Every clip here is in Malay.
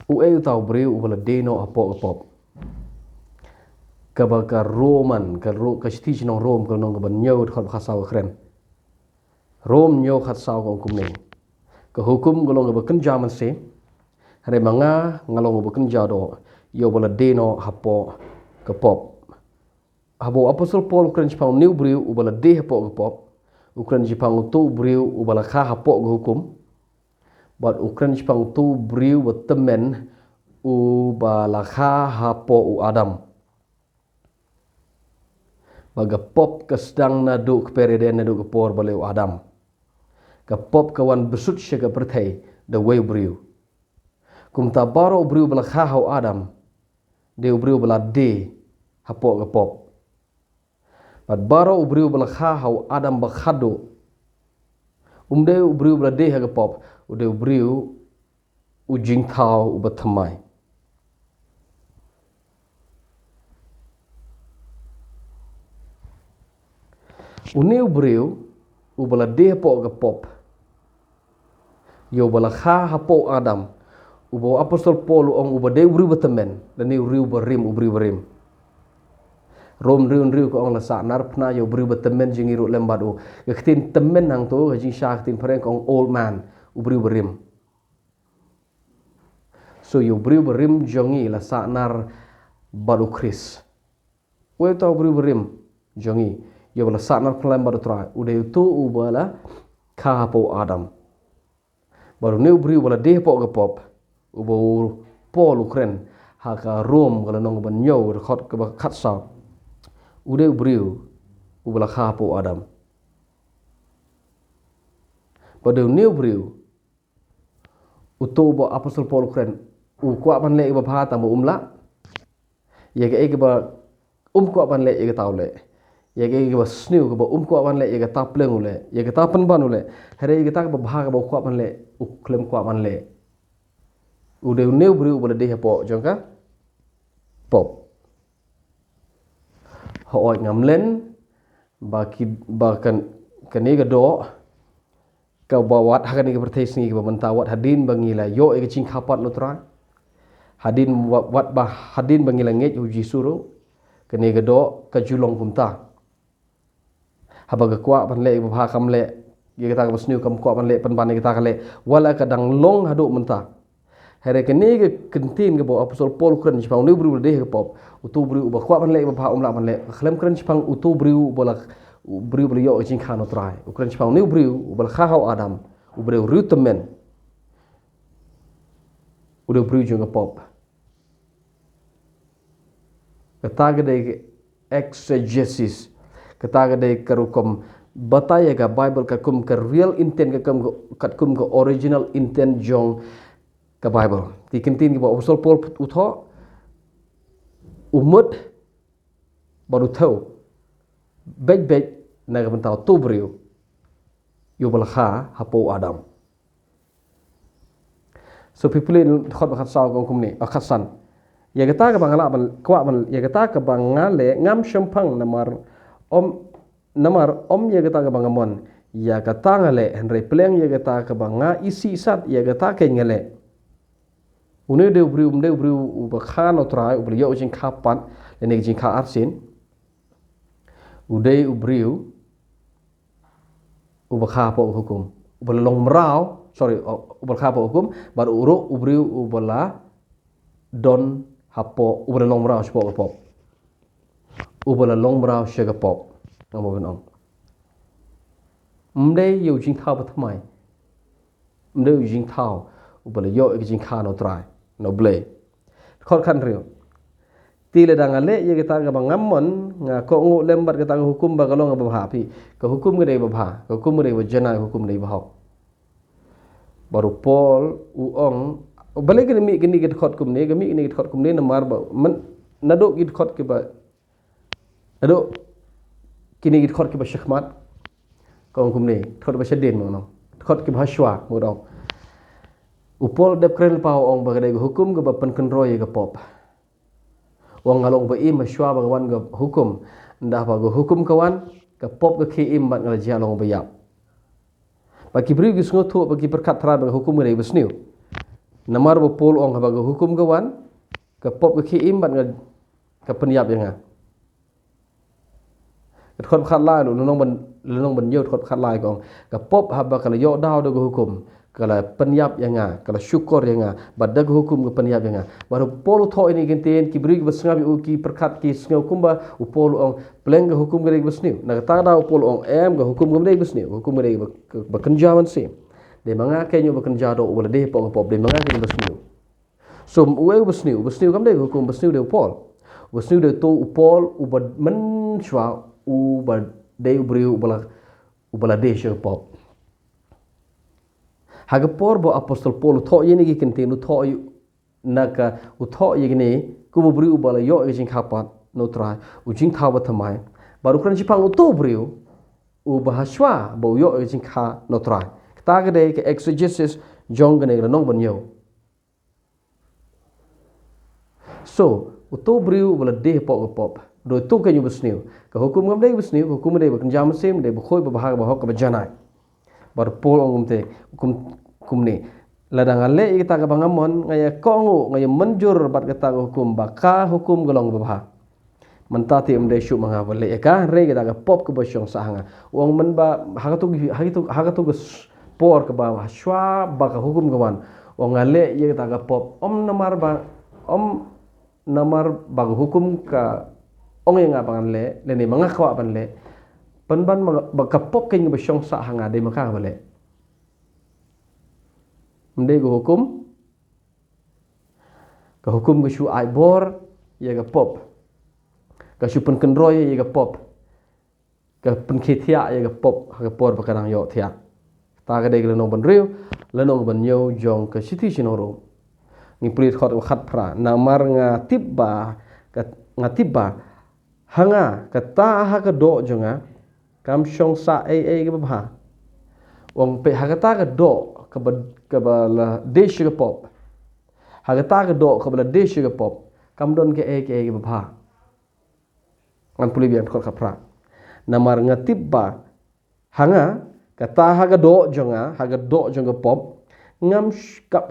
eu tau breu ubala deno apok ka Roman ka stij nong Rom ka nong ban nyau khot khasau khren Rom nyau khasau ko kum nei ka hukum golong ba kan jaman se hare manga ngalong ba kan jado yo bala deno hapo ka pop habo apostol Paul kren chpang new breu ubala de hapo ka pop ukren chpang tu breu ubala kha hapo ka hukum but ukren chpang tu breu ba temen ubala kha hapo u Adam baga pop ke sedang nadu ke pereden nadu ke por baleu Adam ke pop kawan besut syaka pertai the way briu kum ta baro briu bala khahau Adam de briu bala de hapo ke pop bat baro briu bala khahau Adam ba khado de briu bala de ha ke pop de briu ujing thau ubathamai uneu breu ubala de hapo ke pop yo bala kha hapo Adam ubo apostol Paul ong uba de breu batamen dan ni riu berim ubri berim rom riu ko ong la sa nar pna yo breu batamen jingi ru lembat u ketin temen hang to jing sha ketin pren ong old man ubri berim so yo breu berim jongi la sa nar baru Chris we to breu berim jongi yo bala sanar plan baru try udah itu ubala kapo Adam baru new briu bala deh pok ke pop ubo Paul Ukren haka Rom kalau nong ban nyo khot ke khat sa udah briu ubala kapo Adam baru new briu uto bo apostol Paul Ukren kwa ban le ba pha ta mo umla ye ke ba kwa ban le ye ke taw le ya ke ba sniu ke ba ko ban le ya ke ta pleng ule ya ke ta pan ban ule hare ya ke ta ba bha ke ba ko ban le klem ko ban le ude neu bri ubale de hapo jongka pop ho oi ngamlen ba ki ba kan ni ga do ka ba wat ha ni ke pertes ni ke ba mentawat hadin bangila yo e ke ching khapat lo tra hadin wat ba hadin bangila nge uji suru ke ni ga do ka julong kumta habaga kwa ban le ba kam le ye kata ba sniu kam kwa ban le pan ban kita kale wala kadang long hadu menta here ke ni ke kentin ke bo apostol Paul kren chpang ni bru de ke pop utu bru ba kwa ban le ba umla ban le khlem kren chpang utu bru bola bru bru yo jing khano trai ukren chpang ni bru bal khahau Adam bru rutemen udah bru jong ke pop kata de exegesis kata de karukom bataya ka Bible ka kum ka real intent ka kum ka original intent jong ka Bible ti kentin ki apostol Paul utho umut baru tau bej na ka bentau tu brio yo balkha hapo Adam so people in khot bakhat saw kum ni akhasan ya kata ka bangala kwa ban ya kata ka bangale ngam shampang namar om ya kata ke bangamon ya kata ngale henry pleng ya kata ke banga isi sat ya kata ke ngale une de bru ba khan otra u yo jing khapat le ne jing kha arsin ude ubriu u ba kha po hukum u ba long mrao sorry u ba kha po hukum bar uro ubriu u bala don hapo u ba long mrao spo pop ubala long brau shega pop ngamo benong mde yo jing thao ba thamai mde yo jing thao ubala yo e jing kha no try no ble khol khan rio tile dangale ye kita ga bangamon nga ko ngo lembat kita hukum ba kalong ba phi ka hukum ge ba bha ka hukum ge ba jana hukum dei ba baru Paul uong bale ge mi ge ni ge khot kum ne ge mi ni ge khot kum ne namar ba man nado ge khot ke ba ado kini git khot ke ba shakhmat kong kum ni khot ba shadin mo no khot ke bhashwa mo do upol dep kren pau ong ba de hukum ke ba pen kontroy ke pop wong ngalong ba im shwa ba wan ke hukum ndah ba go hukum kawan ke pop ke im ba ngal jalong ba yap ba ki bri gis ngotu ba ki perkat tra ba hukum re ba sniu Namar bopol ong habaga hukum kawan ke pop ke kiim ban ke penyap yang khot khat lai lu nong ban yot khot khat lai kong ke pop haba kala yo daw do hukum kala penyap yang kala syukur yang badag hukum ke penyap yang baru pol tho ini genten ki beri besngabi u ki perkat ki sngo kumba u pol ong pleng ke hukum gere besniu na ta da pol ong em ke hukum gere besniu hukum gere bekenjawan sim de manga kenyo bekenja do wala de pop de manga kenyo besniu so uwe besniu kam de hukum besniu de pol besniu de to u pol u bad men shwa u bad de beri u bala de she pop haga por bo apostol Paul tho yeni gi kenten tho naka u tho yigni ku bri u bala yo jing khapat no tra u jing thawa thamai baru kran jipang u to bri u bahaswa bo yo jing kha no tra ta ga de ke exegesis jong ne nong ban yo so u to bri u bala de pop do to ke nyu besniu ka hukum ngam de besniu hukum de kan jam sim de khoi ba bahag ba hok ba janai bar pol ongum te hukum ni ladang ale kita ka bangamon ngaya kongu ngaya menjur bat kata hukum baka hukum golong babha mentati umde syu manga bale ka re kita ka pop ke bosyong sahanga wong men ba hagatu por ke ba shwa baka hukum kawan wong ale ye kita ka pop namar ba hukum ka ong yang abangan le ni manga kwa ban le ban baka pop ken bosyong sahanga de maka bale mende go hukum ka hukum go shu ai bor ya ga pop ka shu pen kendroy ya ga pop ka pen khithia ya ga pop ha ga por bakarang yo thia ta ga de ga no ban riu la no ban yo jong ka siti sinoro ni prit khot khat phra na mar nga tibba ka nga tibba hanga ka ta ha ka do jonga kam shong sa ga ba wong pe ha ga ta ga do ka bala desh ga pop hagata ga do ka bala desh ga pop kam don ke ga bha ngan puli bian khol khapra namar ngatibba hanga kata haga do jonga pop ngam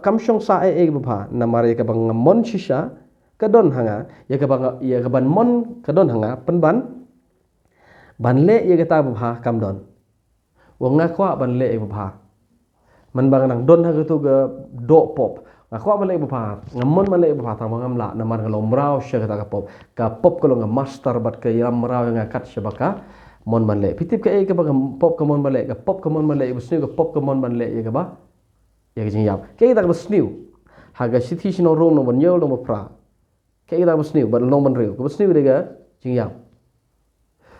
kam shong sa ga bha namar ka bang mon shisha ka don hanga ya ka ban mon ka don hanga ban le ya ga ta bha kam don wong nga kwa ban le ga bha man bang nang don ha tu ga do pop ngakwa malay bapa ngamon malay bapa tang ngamla namar ngalom rau sya ka pop ka pop ko nga master bat ka yam rau nga kat syabaka mon malay pitip ka ka bang pop ka mon malay ka pop ka mon malay busniu ka pop ka mon malay ya ka ba ya ka jingyap ka ta busniu haga sithi sino rom no ban yol no pra ka ta busniu ban long ban riu ka busniu de ga jingyap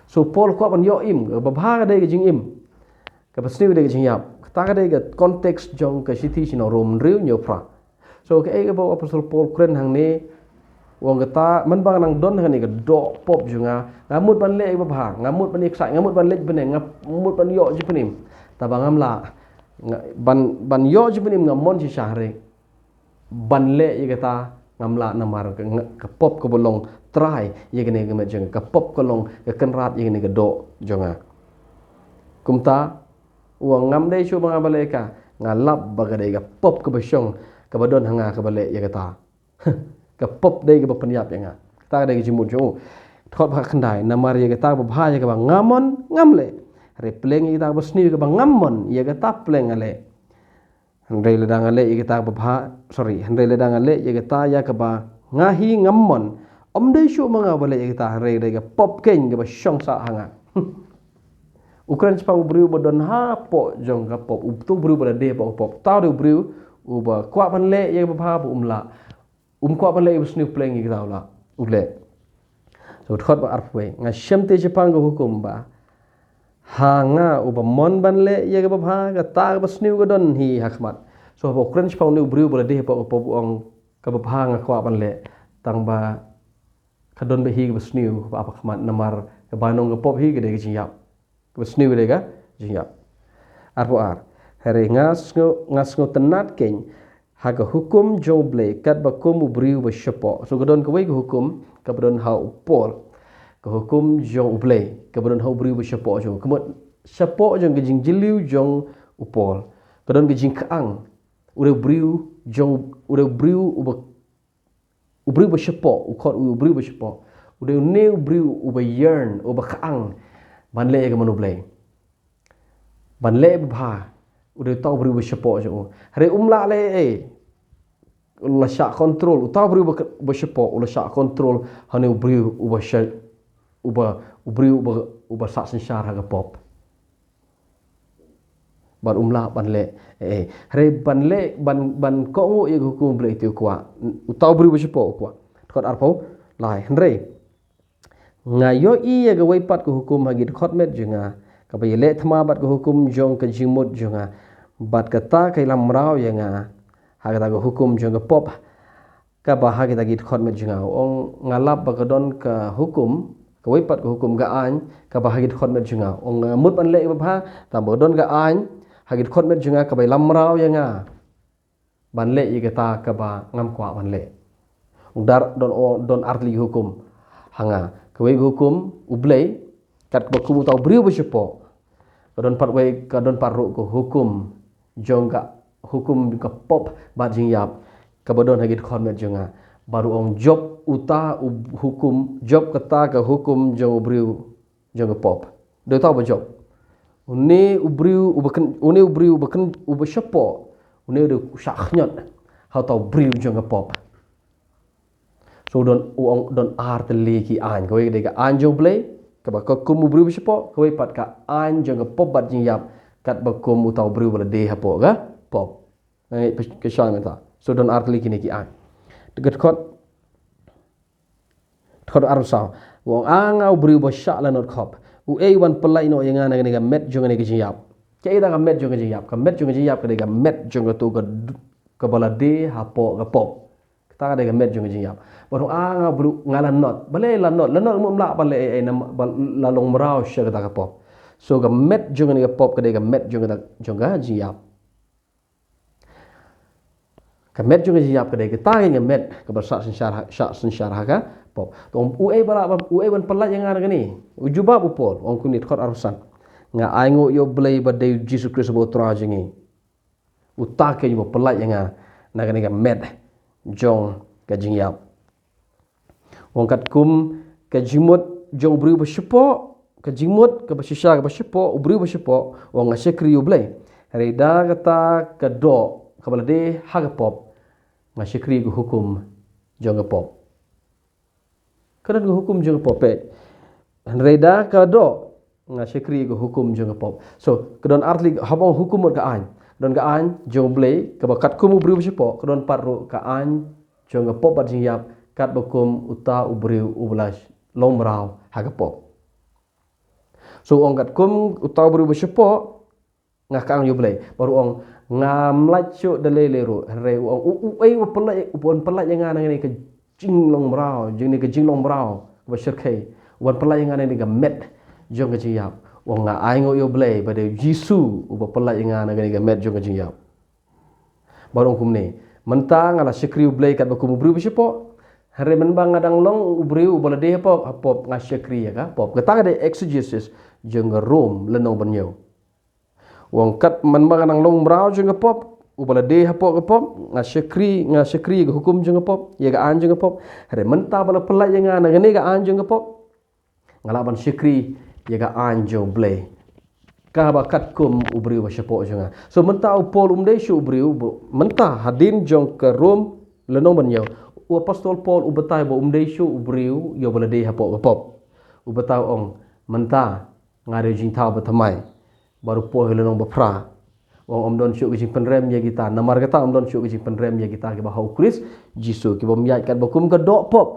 so pol ko ban yo im ba bha ga de ga jingim ka busniu de ga jingyap ta ga de ga konteks jong ka sithi sino rom riu nyo pra so ke ga ba apostol Paul kren hang ni wong ta man bang nang don hang ni ga do pop junga ngamut ban le ba bha ngamut ban ik sai ngamut ban le ben ngamut ban yo ji penim ta bangam la ban yo ji penim ngamon si syahre ban le ye ga ta ngamla namar ka pop ko bolong try ye ga ne ga jeng ka pop ko long ka kenrat ye ga ne ga do junga kumta uang ngam dei chu banga baleka ngalap bagade ga pop ke besyong ka badon hanga ka bale ya kata ka pop dei ga penyap yang ta dei jimut jo thot ba khandai namar ya kata ba ya ka ngamon ngamle re pleng ita bosni ka ngamon ya kata pleng ale handai ledang ale ya kata ba handai ledang ale ya kata ya ka ba ngahi ngamon om dei chu manga bale ya kata re dei ga pop ken ga besyong sa hanga Ukran cepat beriu badan ha pok jong ka pop tu beriu pada de pop tahu de beriu uba kuat pan le ye ba bu umla kuat pan le busni pleng ye kita ula ule so thot ba arfwe nga shamte jepang go hukum ba ha nga uba mon ban le ye ba ka ta busni go don hi hakmat so ba ukran cepat ne beriu pada de pop ong ka ba nga kuat pan le tang ba kadon be hi busni ba apa khmat namar ka banong go pop hi ge de jiap Besni mereka jiap. Arpo hari ngas tenat ken haga hukum joble kat bakum ubriu besyepo. So kadon kawai ke hukum kabadon ha upol ke hukum jong uble kabadon ha ubriu besyepo jo. Kemut syepo jong gejing jiliu jong upol. Kadon gejing kaang ure briu jong briu ubriu bersepok ukot ubriu bersepok udah ne ubriu uba yearn uba kaang ban le ga manublay ban le bha udah tahu briu bersepok jo hari umla le la syak kontrol utaw briu bersepok ula syak kontrol hane ubriu ubriu uba sak sensyar ha pop ban umla ban le hari ban le ban ko ngu ye hukum ble itu kwa utaw briu bersepok kwa kot arpo lai henre ngayo i ye ga waipat ko hukum hagi khot met jenga ka ba le thma bat ko hukum jong ka jimut jenga bat kata kai lam rau ye nga hagi ta ko hukum jong ka pop ka ba hagi ta gi khot met jenga ong ngalap ba ka don ka hukum ka waipat ko hukum ga an ka ba hagi khot met jenga ong mut ban le ba ta ba don ga an hagi khot met jenga ka ba lam rau ye nga ban le i kata ka ba ngam kwa ban le dar don artli hukum hanga kawai hukum ublay kat baku tau briu bersepo kadon patway kadon paruk ko hukum jongga hukum ka pop bat jing yap kabadon hagit khonmet jonga baru ong job uta hukum job kata ka hukum jong briu jong pop do tau ba job uni ubriu ubaken ubashepo uni do syakhnot how tau briu jong pop so don art le ki an ko de ka an jong play ka ba ko kum bru bispo ko pat ka an jong pop bat jing yap kat ba kum utau bru bala de ha po ga pop ngai ke shan meta so don art le ki ne ki an dekat khot arsa wong anga bru ba sha la not khop u e wan pelai no yang ana ga met jong ne ki jing yap ke da ga met jong jing yap ka met jong jing yap ka de ga met jong to ka bala de ha po ga pop ta ga met jong jing yap baru anga bru ngalan not bale la not mum la bale la long mrao she ga ka pop so ga met jong ga pop ka de ga met jong ga jing yap ka met jong jing yap ka de ga ta ga met ka bar sa sensyar ga pop tom u e ban pelat yang ana ni ujubab upol ong kunit khot arusan nga aingo yo blay ba de Jesus Christ bo tra jingi utake yo pelat yang na ga met jong ka jing yap wong kat kum ka jimut jong bru bersepo ka jimut ka basisha ka bersepo bru bersepo wong ngasekri ublay reda kata ka do ka balade ha ka pop ngasekri ku hukum jong ka pop kada ku hukum jong pop reda ka do ngasekri ku hukum jong ka pop so kedon artli habong hukum ka an don ka an jong blay ka bakat kum bru bersepo kedon parro ka an jong ka pop bat jing yap kat bakum uta ubriu ublas lomrau hagapop so ong kat kum uta ubriu bersepo ngakang yublay baru ong ngamlacu daleleru re ong ei pelai upon pelai yang ana ni ke jing lomrau jing ni ke jing lomrau beserkai wan pelai yang ana ni ke met jong ke jiap ong nga aingo yublay bade jisu uba pelai yang ana ni ke met jong ke jiap baru kum ni mentang ala sekri ublay kat bakum ubriu bersepo hari menbang ngadang long ubriu bola de pop ngasyakri ya ka pop kata ada exegesis jeung rom lenong banyo wong kat menbang ngadang long brau jeung pop bola de pop ngasyakri ga hukum jeung pop ya ga an jeung pop hari menta bola pelai yang ana gane ga an jeung pop ngalaban syakri ya ga an jeung blay ka bakat kum ubriu basyapo jeung so menta upol umde syu ubriu menta hadin jeung ke rom lenong banyo u apostol Paul ubetai bo umdeishu ubriu yo balade hapok pop ubetai ong menta ngade jing tau batamai baru po helong bapra wong don syuk jing penrem ya kita namar kata don syuk jing penrem ya kita ke bahau Kris Jisu ke bom yat kat bakum ke dok pop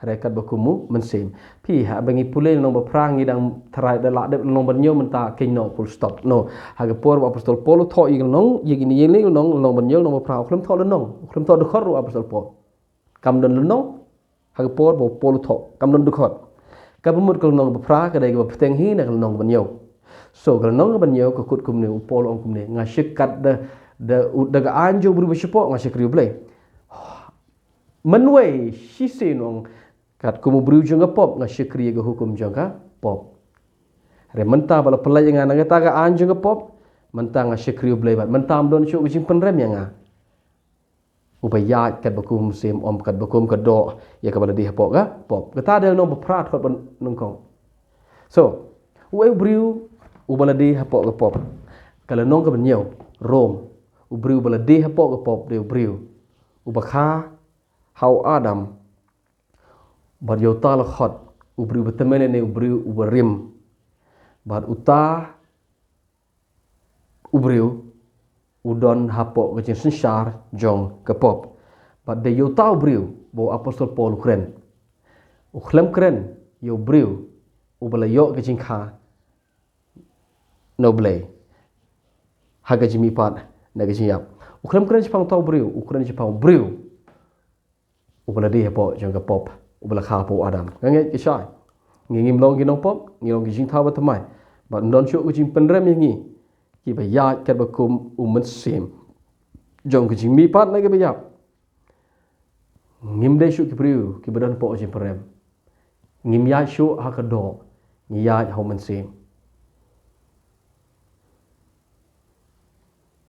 rekat bakumu mensim pi ha bangi pule long bapra ngidang terai dalak de long banyo menta kino full stop no ha ke por apostol Paul tho ing long yegini yele long banyo long bapra klem tho klem tho de khor apostol Paul kam don lenong hagapor bo polu tho kam don dukhot ka bumut kal nong bapra ka dai ba pteng hi na kal nong banyo so kal nong banyo ka kut kum ne upol ong kum ne ngasik kat de ga anjo bru bespo ngasik riu blai manwei shi nong kat kum bru jong pop ngasik ri ga hukum jong ka pop re menta bala pelai nga na ta ga anjo pop menta ngasik riu blai bat menta don syuk jing penrem yang upaya kat bakum sim om kat bakum kedo ya kabala di hapok ga pop kata del no beprat kot nungkong so we briu ubala di hapok ga pop kala nong ka benyo rom ubriu bala di hapok ga pop de briu ubakha hau adam bar yo tal khot ubriu betemene ne ubriu uberim bar uta ubriu udon hapok ke sensar jong ke pop bar de yo tau briu bo apostol paul kren ukhlem kren yo briu ubala yo ke jingkha noble haga jimi pat na ke jiap ukhlem kren chpang tau briu ukren chpang briu ubala di hapok jong ke pop ubala kha po adam nge ke sai ngim long ginong pop ngilong jing thaw batamai ba non chu jing penrem ngi ki ba ya kat ba kum umen sim jong ke jing mi pat na ke ba ya ngim de shu ki priu ki badan po jing penrem ngim ya shu ha ka do ngi ya ho men sim